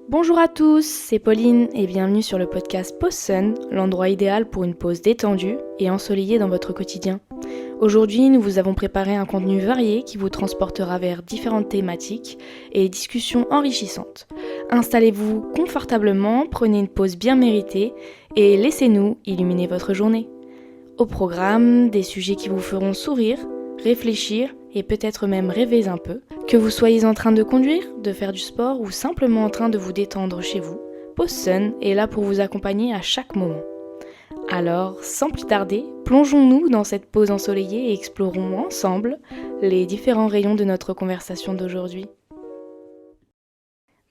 Bonjour à tous, c'est Pauline et bienvenue sur le podcast Pause Sun, l'endroit idéal pour une pause détendue et ensoleillée dans votre quotidien. Aujourd'hui, nous vous avons préparé un contenu varié qui vous transportera vers différentes thématiques et discussions enrichissantes. Installez-vous confortablement, prenez une pause bien méritée et laissez-nous illuminer votre journée. Au programme, des sujets qui vous feront sourire, réfléchir et peut-être même rêver un peu. Que vous soyez en train de conduire, de faire du sport ou simplement en train de vous détendre chez vous, Pause Sun est là pour vous accompagner à chaque moment. Alors, sans plus tarder, plongeons-nous dans cette pause ensoleillée et explorons ensemble les différents rayons de notre conversation d'aujourd'hui.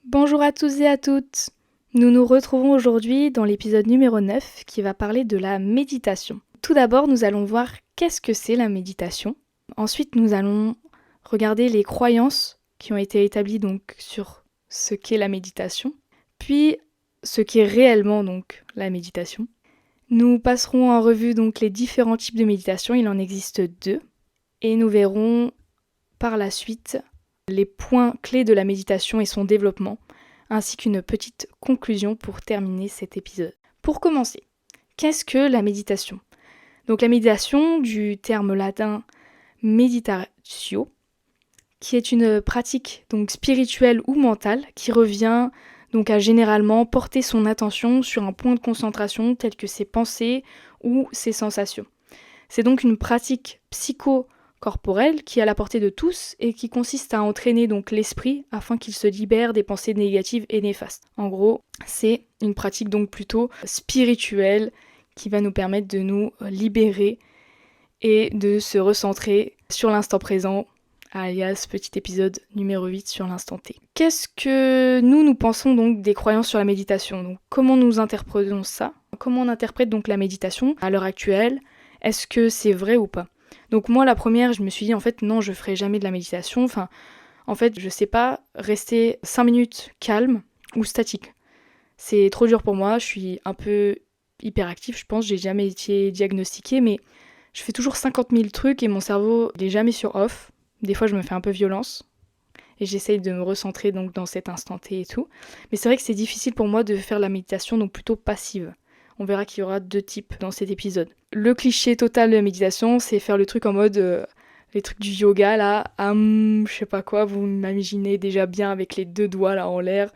Bonjour à tous et à toutes. Nous nous retrouvons aujourd'hui dans l'épisode numéro 9 qui va parler de la méditation. Tout d'abord, nous allons voir qu'est-ce que c'est la méditation. Ensuite, nous allons regarder les croyances qui ont été établies donc sur ce qu'est la méditation, puis ce qu'est réellement donc la méditation. Nous passerons en revue donc les différents types de méditation, il en existe 2, et nous verrons par la suite les points clés de la méditation et son développement, ainsi qu'une petite conclusion pour terminer cet épisode. Pour commencer, qu'est-ce que la méditation ? Donc la méditation, du terme latin meditatio, qui est une pratique donc spirituelle ou mentale qui revient donc à généralement porter son attention sur un point de concentration tel que ses pensées ou ses sensations. C'est donc une pratique psycho-corporelle qui est à la portée de tous et qui consiste à entraîner donc l'esprit afin qu'il se libère des pensées négatives et néfastes. En gros, c'est une pratique donc plutôt spirituelle qui va nous permettre de nous libérer et de se recentrer sur l'instant présent, alias petit épisode numéro 8 sur l'instant T. Qu'est-ce que nous pensons donc des croyances sur la méditation ? Donc, comment nous interprétons ça ? Comment on interprète donc la méditation à l'heure actuelle ? Est-ce que c'est vrai ou pas ? Donc moi, la première, je me suis dit, en fait, non, je ferai jamais de la méditation. En fait, je sais pas rester 5 minutes calme ou statique. C'est trop dur pour moi, je suis un peu hyperactif, je pense, j'ai jamais été diagnostiquée, mais je fais toujours 50 000 trucs et mon cerveau, il est jamais sur off. Des fois, je me fais un peu violence et j'essaye de me recentrer donc dans cet instant T et tout. Mais c'est vrai que c'est difficile pour moi de faire la méditation donc plutôt passive. On verra qu'il y aura 2 types dans cet épisode. Le cliché total de la méditation, c'est faire le truc en mode les trucs du yoga là, je sais pas quoi, vous m'imaginez déjà bien avec les 2 doigts là en l'air,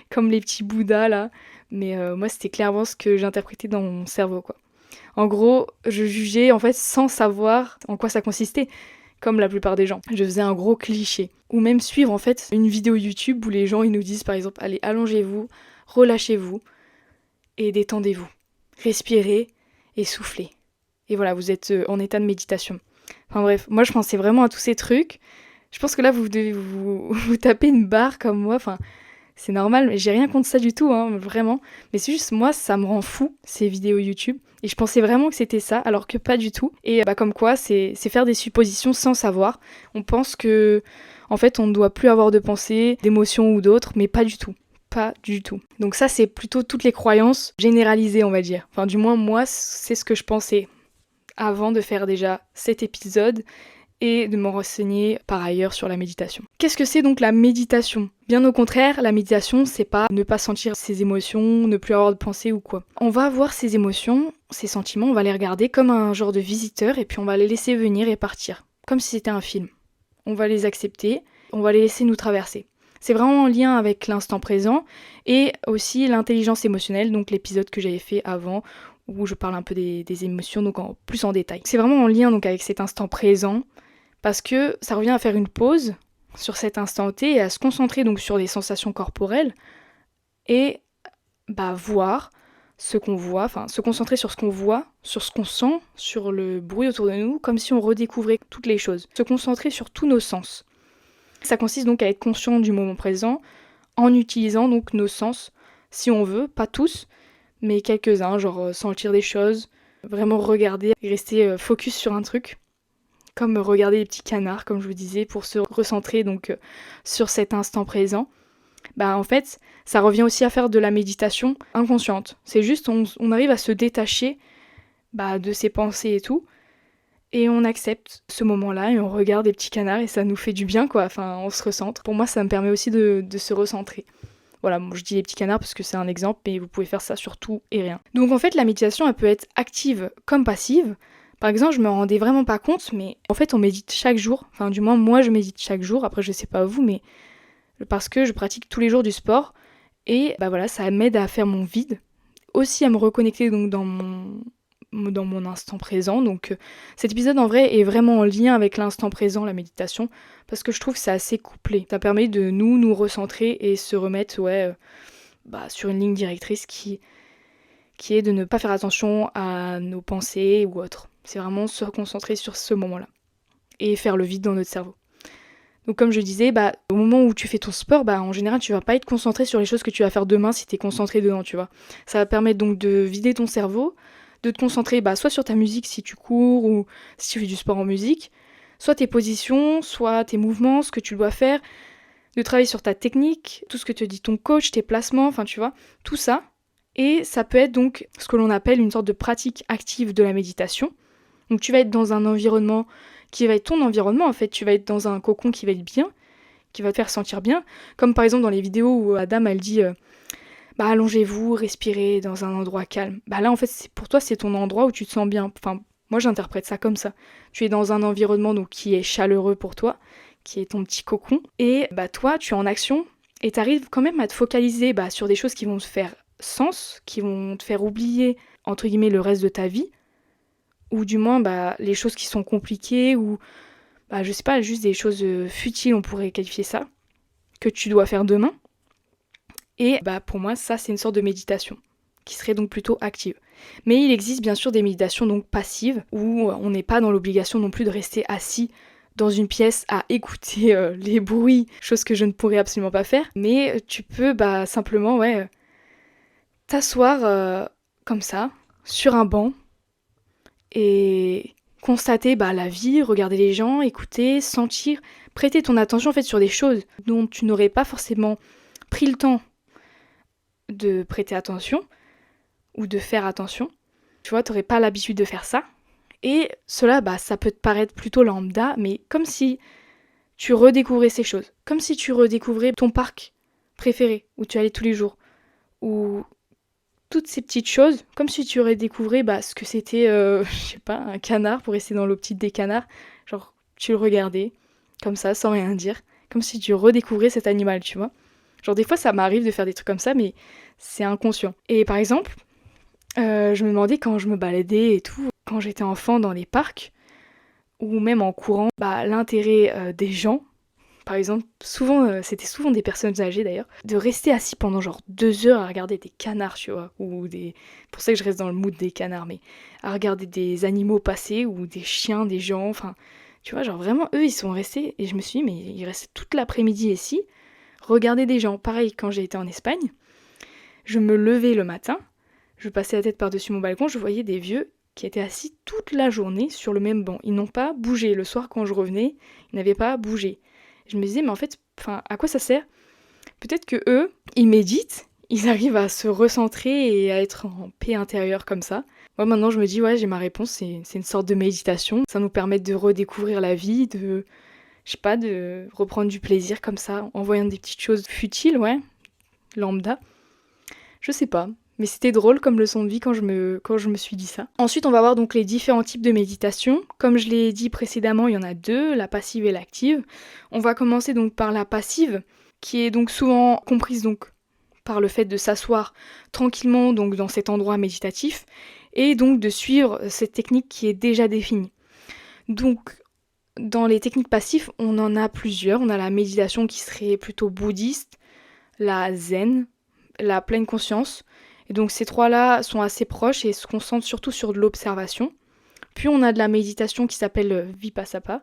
comme les petits bouddhas là. Mais moi, c'était clairement ce que j'interprétais dans mon cerveau, quoi. En gros, je jugeais en fait sans savoir en quoi ça consistait, comme la plupart des gens. Je faisais un gros cliché. Ou même suivre en fait une vidéo YouTube où les gens ils nous disent par exemple, allez, allongez-vous, relâchez-vous et détendez-vous. Respirez et soufflez. Et voilà, vous êtes en état de méditation. Enfin bref, moi je pensais vraiment à tous ces trucs. Je pense que là vous devez vous taper une barre comme moi, c'est normal, mais j'ai rien contre ça du tout, vraiment. Mais c'est juste, moi, ça me rend fou, ces vidéos YouTube. Et je pensais vraiment que c'était ça, alors que pas du tout. Et comme quoi, c'est faire des suppositions sans savoir. On pense que, en fait, on ne doit plus avoir de pensée, d'émotions ou d'autres, mais pas du tout. Pas du tout. Donc ça, c'est plutôt toutes les croyances généralisées, on va dire. Enfin, du moins, moi, c'est ce que je pensais avant de faire déjà cet épisode et de m'en renseigner par ailleurs sur la méditation. Qu'est-ce que c'est donc la méditation ? Bien au contraire, la méditation, c'est pas ne pas sentir ses émotions, ne plus avoir de pensée ou quoi. On va voir ses émotions, ses sentiments, on va les regarder comme un genre de visiteur et puis on va les laisser venir et partir, comme si c'était un film. On va les accepter, on va les laisser nous traverser. C'est vraiment en lien avec l'instant présent et aussi l'intelligence émotionnelle, donc l'épisode que j'avais fait avant où je parle un peu des émotions, donc plus en détail. C'est vraiment en lien donc avec cet instant présent, parce que ça revient à faire une pause sur cet instant T et à se concentrer donc sur des sensations corporelles et voir ce qu'on voit, se concentrer sur ce qu'on voit, sur ce qu'on sent, sur le bruit autour de nous, comme si on redécouvrait toutes les choses. Se concentrer sur tous nos sens. Ça consiste donc à être conscient du moment présent en utilisant donc nos sens, si on veut, pas tous, mais quelques-uns, genre sentir des choses, vraiment regarder et rester focus sur un truc. Comme regarder les petits canards, comme je vous disais, pour se recentrer donc sur cet instant présent. En fait, ça revient aussi à faire de la méditation inconsciente. C'est juste, on arrive à se détacher de ses pensées et tout, et on accepte ce moment-là, et on regarde les petits canards, et ça nous fait du bien, quoi. Enfin, on se recentre. Pour moi, ça me permet aussi de se recentrer. Voilà, moi je dis les petits canards parce que c'est un exemple, mais vous pouvez faire ça sur tout et rien. Donc en fait, la méditation, elle peut être active comme passive. Par exemple, je me rendais vraiment pas compte, mais en fait, on médite chaque jour. Enfin, du moins, moi, je médite chaque jour. Après, je sais pas vous, mais parce que je pratique tous les jours du sport. Et bah voilà, ça m'aide à faire mon vide. Aussi à me reconnecter donc dans mon instant présent. Donc cet épisode en vrai est vraiment en lien avec l'instant présent, la méditation, parce que je trouve que c'est assez couplé. Ça permet de nous recentrer et se remettre sur une ligne directrice qui est de ne pas faire attention à nos pensées ou autres. C'est vraiment se concentrer sur ce moment-là et faire le vide dans notre cerveau. Donc comme je disais, au moment où tu fais ton sport, en général tu vas pas être concentré sur les choses que tu vas faire demain si tu es concentré dedans, tu vois. Ça va permettre donc de vider ton cerveau, de te concentrer soit sur ta musique si tu cours ou si tu fais du sport en musique, soit tes positions, soit tes mouvements, ce que tu dois faire, de travailler sur ta technique, tout ce que te dit ton coach, tes placements, enfin tu vois, tout ça. Et ça peut être donc ce que l'on appelle une sorte de pratique active de la méditation. Donc tu vas être dans un environnement qui va être ton environnement en fait, tu vas être dans un cocon qui va être bien, qui va te faire sentir bien, comme par exemple dans les vidéos où Adam elle dit allongez-vous, respirez dans un endroit calme. Là en fait pour toi c'est ton endroit où tu te sens bien. Enfin moi j'interprète ça comme ça. Tu es dans un environnement donc qui est chaleureux pour toi, qui est ton petit cocon, et toi tu es en action et tu arrives quand même à te focaliser sur des choses qui vont te faire sens, qui vont te faire oublier entre guillemets le reste de ta vie, ou du moins les choses qui sont compliquées, ou je sais pas, juste des choses futiles, on pourrait qualifier ça, que tu dois faire demain. Et pour moi, ça c'est une sorte de méditation, qui serait donc plutôt active. Mais il existe bien sûr des méditations donc passives, où on n'est pas dans l'obligation non plus de rester assis dans une pièce à écouter les bruits, chose que je ne pourrais absolument pas faire. Mais tu peux simplement t'asseoir comme ça, sur un banc, et constater la vie, regarder les gens, écouter, sentir, prêter ton attention en fait sur des choses dont tu n'aurais pas forcément pris le temps de prêter attention ou de faire attention. Tu vois, t'aurais pas l'habitude de faire ça. Et cela, ça peut te paraître plutôt lambda, mais comme si tu redécouvrais ces choses. Comme si tu redécouvrais ton parc préféré, où tu allais tous les jours. Ou toutes ces petites choses, comme si tu redécouvrais ce que c'était, je sais pas, un canard, pour rester dans l'optique des canards. Genre, tu le regardais, comme ça, sans rien dire. Comme si tu redécouvrais cet animal, tu vois. Genre, des fois, ça m'arrive de faire des trucs comme ça, mais c'est inconscient. Et par exemple, je me demandais quand je me baladais et tout, quand j'étais enfant dans les parcs, ou même en courant, l'intérêt des gens, par exemple, souvent, c'était souvent des personnes âgées d'ailleurs, de rester assis pendant genre 2 heures à regarder des canards, tu vois, ou des... Pour ça que je reste dans le mood des canards, mais à regarder des animaux passer, ou des chiens, des gens, enfin, tu vois, genre vraiment, eux, ils sont restés, et je me suis dit, mais ils restaient toute l'après-midi ici, regarder des gens. Pareil, quand j'ai été en Espagne, je me levais le matin, je passais la tête par-dessus mon balcon, je voyais des vieux qui étaient assis toute la journée sur le même banc. Ils n'ont pas bougé. Le soir, quand je revenais, ils n'avaient pas bougé. Je me disais, mais en fait, à quoi ça sert? Peut-être que eux, ils méditent, ils arrivent à se recentrer et à être en paix intérieure comme ça. Moi, maintenant, je me dis, j'ai ma réponse, c'est une sorte de méditation. Ça nous permet de redécouvrir la vie, de reprendre du plaisir comme ça, en voyant des petites choses futiles, lambda. Je sais pas. Mais c'était drôle comme leçon de vie quand je me suis dit ça. Ensuite, on va voir donc les différents types de méditation. Comme je l'ai dit précédemment, il y en a deux, la passive et l'active. On va commencer donc par la passive, qui est donc souvent comprise donc par le fait de s'asseoir tranquillement donc dans cet endroit méditatif et donc de suivre cette technique qui est déjà définie. Donc, dans les techniques passives, on en a plusieurs. On a la méditation qui serait plutôt bouddhiste, la zen, la pleine conscience. Et donc ces trois-là sont assez proches et se concentrent surtout sur de l'observation. Puis on a de la méditation qui s'appelle Vipassana,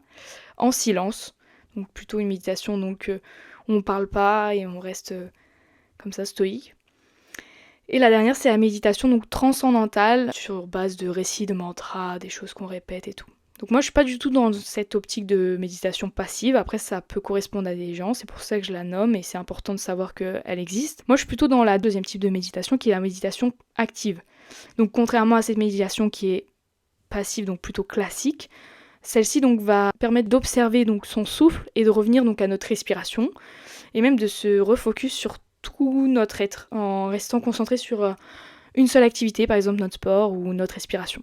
en silence. Donc plutôt une méditation donc où on parle pas et on reste comme ça stoïque. Et la dernière c'est la méditation donc transcendantale sur base de récits, de mantras, des choses qu'on répète et tout. Donc moi je suis pas du tout dans cette optique de méditation passive, après ça peut correspondre à des gens, c'est pour ça que je la nomme et c'est important de savoir qu'elle existe. Moi je suis plutôt dans la deuxième type de méditation qui est la méditation active. Donc contrairement à cette méditation qui est passive, donc plutôt classique, celle-ci donc va permettre d'observer donc son souffle et de revenir donc à notre respiration et même de se refocus sur tout coup notre être en restant concentré sur une seule activité, par exemple notre sport ou notre respiration.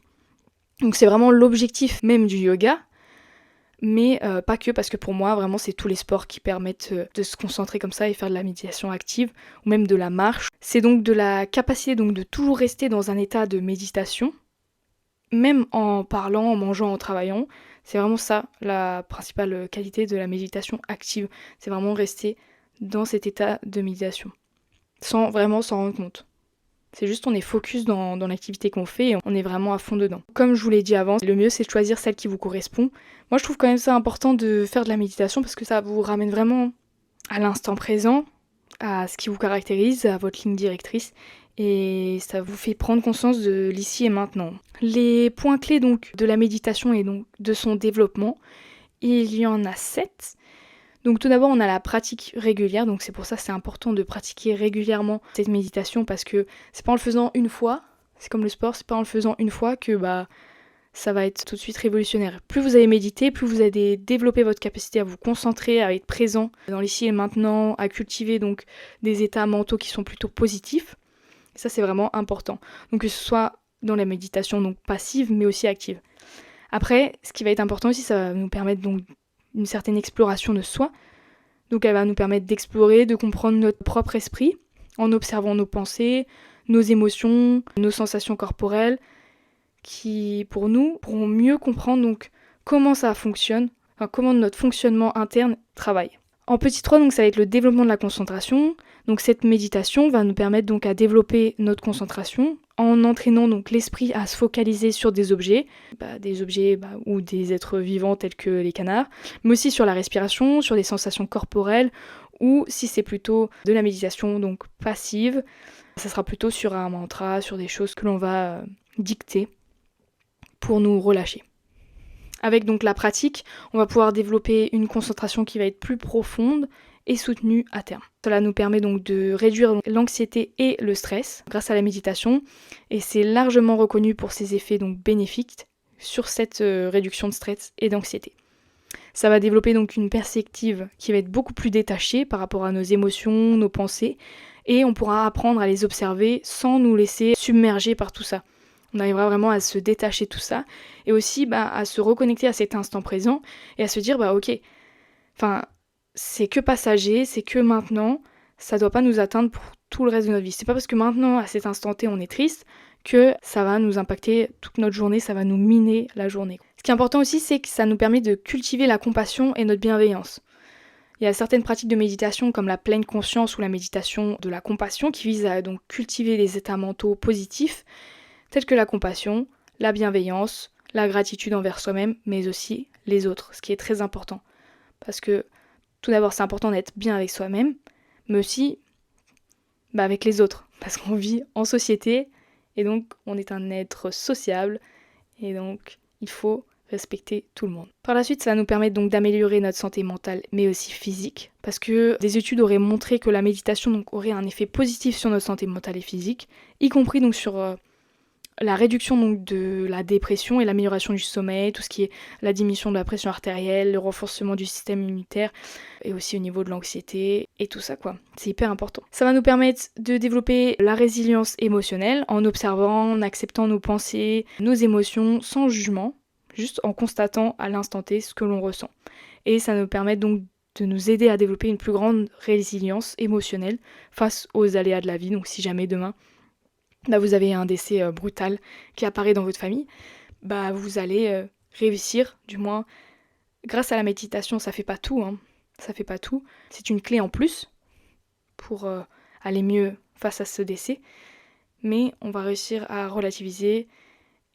Donc c'est vraiment l'objectif même du yoga, mais pas que, parce que pour moi vraiment c'est tous les sports qui permettent de se concentrer comme ça et faire de la méditation active, ou même de la marche. C'est donc de la capacité donc de toujours rester dans un état de méditation, même en parlant, en mangeant, en travaillant. C'est vraiment ça la principale qualité de la méditation active, c'est vraiment rester dans cet état de méditation, sans vraiment s'en rendre compte. C'est juste on est focus dans l'activité qu'on fait et on est vraiment à fond dedans. Comme je vous l'ai dit avant, le mieux c'est de choisir celle qui vous correspond. Moi je trouve quand même ça important de faire de la méditation parce que ça vous ramène vraiment à l'instant présent, à ce qui vous caractérise, à votre ligne directrice, et ça vous fait prendre conscience de l'ici et maintenant. Les points clés donc de la méditation et donc de son développement, il y en a 7. Donc tout d'abord on a la pratique régulière, donc c'est pour ça que c'est important de pratiquer régulièrement cette méditation parce que c'est pas en le faisant une fois, c'est comme le sport, c'est pas en le faisant une fois que ça va être tout de suite révolutionnaire. Plus vous allez méditer, plus vous allez développer votre capacité à vous concentrer, à être présent dans l'ici et maintenant, à cultiver donc des états mentaux qui sont plutôt positifs. Et ça c'est vraiment important. Donc que ce soit dans la méditation donc passive mais aussi active. Après, ce qui va être important aussi, ça va nous permettre donc une certaine exploration de soi. Donc elle va nous permettre d'explorer, de comprendre notre propre esprit en observant nos pensées, nos émotions, nos sensations corporelles qui pour nous pourront mieux comprendre donc comment ça fonctionne, comment notre fonctionnement interne travaille. En petit 3, donc ça va être le développement de la concentration. Donc cette méditation va nous permettre donc à développer notre concentration en entraînant donc l'esprit à se focaliser sur des objets ou des êtres vivants tels que les canards, mais aussi sur la respiration, sur des sensations corporelles, ou si c'est plutôt de la méditation donc passive, ça sera plutôt sur un mantra, sur des choses que l'on va dicter pour nous relâcher. Avec donc la pratique, on va pouvoir développer une concentration qui va être plus profonde et soutenue à terme. Cela nous permet donc de réduire l'anxiété et le stress grâce à la méditation et c'est largement reconnu pour ses effets donc bénéfiques sur cette réduction de stress et d'anxiété. Ça va développer donc une perspective qui va être beaucoup plus détachée par rapport à nos émotions, nos pensées, et on pourra apprendre à les observer sans nous laisser submerger par tout ça. On arrivera vraiment à se détacher de tout ça et aussi à se reconnecter à cet instant présent et à se dire ok, c'est que passager, c'est que maintenant, ça doit pas nous atteindre pour tout le reste de notre vie. C'est pas parce que maintenant, à cet instant T, on est triste que ça va nous impacter toute notre journée, ça va nous miner la journée. Ce qui est important aussi, c'est que ça nous permet de cultiver la compassion et notre bienveillance. Il y a certaines pratiques de méditation comme la pleine conscience ou la méditation de la compassion qui visent à donc cultiver les états mentaux positifs tels que la compassion, la bienveillance, la gratitude envers soi-même, mais aussi les autres, ce qui est très important. Parce que tout d'abord, c'est important d'être bien avec soi-même, mais aussi avec les autres, parce qu'on vit en société, et donc on est un être sociable, et donc il faut respecter tout le monde. Par la suite, ça va nous permettre donc d'améliorer notre santé mentale, mais aussi physique, parce que des études auraient montré que la méditation donc, aurait un effet positif sur notre santé mentale et physique, y compris donc sur la réduction donc de la dépression et l'amélioration du sommeil, tout ce qui est la diminution de la pression artérielle, le renforcement du système immunitaire et aussi au niveau de l'anxiété et tout ça quoi. C'est hyper important. Ça va nous permettre de développer la résilience émotionnelle en observant, en acceptant nos pensées, nos émotions sans jugement, juste en constatant à l'instant T ce que l'on ressent. Et ça nous permet donc de nous aider à développer une plus grande résilience émotionnelle face aux aléas de la vie. Donc si jamais demain vous avez un décès brutal qui apparaît dans votre famille, vous allez réussir, du moins grâce à la méditation. Ça fait pas tout, ça fait pas tout. C'est une clé en plus pour aller mieux face à ce décès, mais on va réussir à relativiser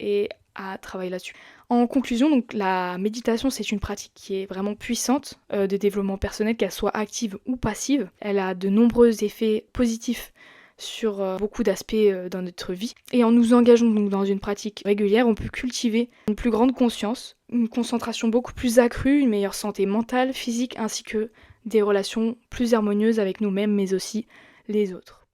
et à travailler là-dessus. En conclusion, donc la méditation, c'est une pratique qui est vraiment puissante de développement personnel, qu'elle soit active ou passive. Elle a de nombreux effets positifs sur beaucoup d'aspects dans notre vie. Et en nous engageant donc dans une pratique régulière, on peut cultiver une plus grande conscience, une concentration beaucoup plus accrue, une meilleure santé mentale, physique, ainsi que des relations plus harmonieuses avec nous-mêmes, mais aussi les autres.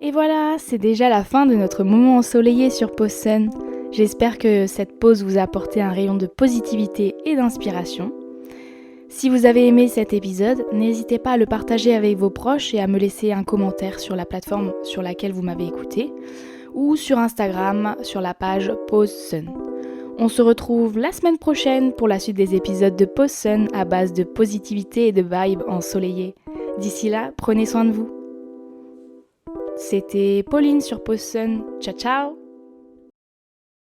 Et voilà, c'est déjà la fin de notre moment ensoleillé sur Pause Sun. J'espère que cette pause vous a apporté un rayon de positivité et d'inspiration. Si vous avez aimé cet épisode, n'hésitez pas à le partager avec vos proches et à me laisser un commentaire sur la plateforme sur laquelle vous m'avez écouté ou sur Instagram sur la page Pause Sun. On se retrouve la semaine prochaine pour la suite des épisodes de Pause Sun à base de positivité et de vibes ensoleillées. D'ici là, prenez soin de vous. C'était Pauline sur Pause Sun. Ciao ciao!